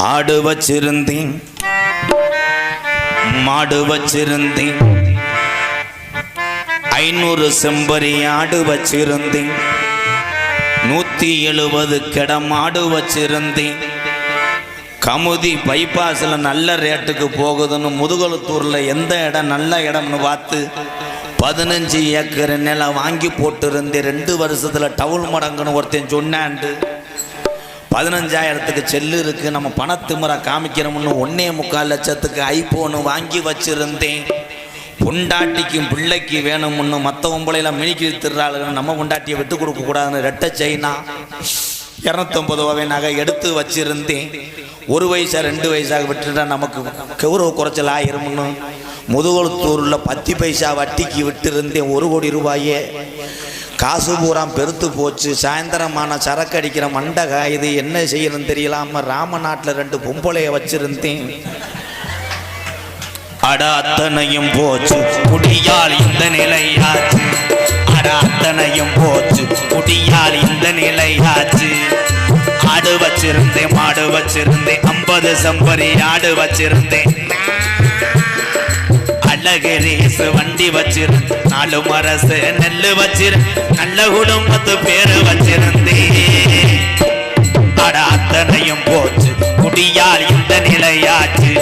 ஆடு வச்சிருந்தேன், மாடு வச்சிருந்தேன், 500 செம்பரி ஆடு வச்சிருந்தேன், 170 கிட மாடு வச்சிருந்தேன். கமுதி பைபாஸில் நல்ல ரேட்டுக்கு போகுதுன்னு முதுகலத்தூரில் எந்த இடம் நல்ல இடம்னு பார்த்து 15 ஏக்கர் நிலம் வாங்கி போட்டிருந்தேன். 2 வருஷத்தில் டவுல் மடங்குன்னு ஒருத்தன் சொன்னாண்டு 15,000த்துக்கு செல்லு இருக்குது, நம்ம பணத்துமுறை காமிக்கிறோம்னு 1.25 லட்சத்துக்கு ஐபோனு வாங்கி வச்சுருந்தேன். பொண்டாட்டிக்கும் பிள்ளைக்கு வேணும்னு மற்ற பொம்பளையில் மினிக்கி திருறாளுன்னு நம்ம பொண்டாட்டியை விட்டு கொடுக்கக்கூடாதுன்னு 2 செயினா 250 ரூபாய் நகை எடுத்து வச்சுருந்தேன். 1 வயசா 2 வயசாக விட்டுட்டா நமக்கு கௌரவ குறைச்சல் ஆயிரும்னு முதுகலத்தூரில் 10 பைசா வட்டிக்கு விட்டுருந்தேன். 1 கோடி ரூபாயே காசு பூரா பெருத்து போச்சு. சாயந்தரமான சரக்கு அடிக்கிற மண்டை காயுது, என்ன செய்யணும்னு தெரியலாம ராமநாட்டில் 2 பொம்பளைய வச்சிருந்தேன். அட அத்தனையும் போச்சு குடியால் இந்த நிலையாச்சு, அட அத்தனையும் போச்சு குடியால் இந்த நிலையாச்சு. ஆடு வச்சிருந்தேன், மாடு வச்சிருந்தேன், 50 செம்பரி ஆடு வச்சிருந்தேன், அழகரேசு வண்டி வச்சிருந்தேன், 4 மரசு நெல்லு வச்சிருந்தேன், நல்ல குடும்பத்து பேரு வச்சிருந்தேன். அட அத்தனையும் போச்சு குடியால் இந்த நிலையாச்சு,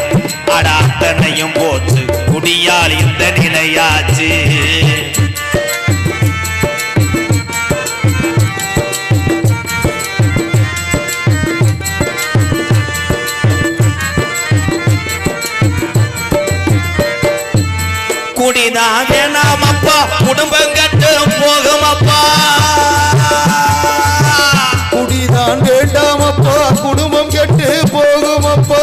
அட அத்தனையும் போச்சு குடியால் இந்த நிலையாச்சு. குடிதான் வேணாமப்பா, குடும்பம் கட்டு போகுமப்பா. குடிதான் வேண்டாமப்பா, குடும்பம் கெட்டு போகுமப்பா.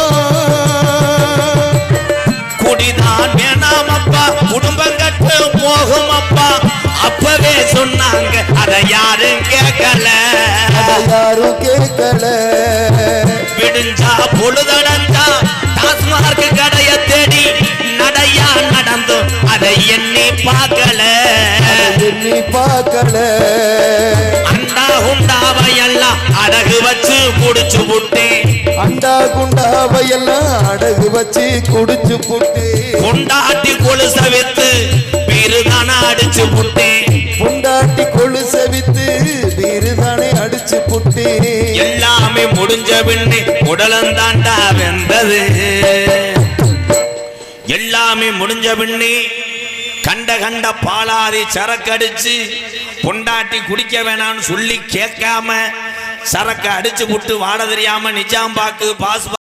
குடிதான் வேணாமப்பா, குடும்பம் கட்டு போகுமப்பா. அப்பவே சொன்னாங்க, அத யாரும் கேட்கல, யாரும் கேட்கல. விடுஞ்சா பொழுதடந்தா டாஸ்மார்க் கடைய தேடி நடையா நடந்து அதை எண்ணி பார்க்கல, எண்ணி பார்க்கல. அண்டா குண்டாவையெல்லாம் அடகு வச்சு குடிச்சு புட்டேன், அண்டா குண்டாவையெல்லாம் அடகு வச்சு குடிச்சு புட்டு. பொண்டாட்டி கொலுச வித்து பீருதானே அடிச்சு புட்டேன், பொண்டாட்டி கொலுச வித்து பீருதானே அடிச்சு புட்டு. எல்லாமே முடிஞ்ச பின்னே உடலந்தாண்டா வெந்தது, எல்லாமே முடிஞ்ச பின்னே கண்ட பாலாதி சரக்கு அடிச்சு பொண்டாட்டி குடிக்க வேணாம்னு சொல்லி கேட்காம சரக்கு அடிச்சு புட்டு வாட தெரியாம நிஜாம்பாக்கு பாஸ்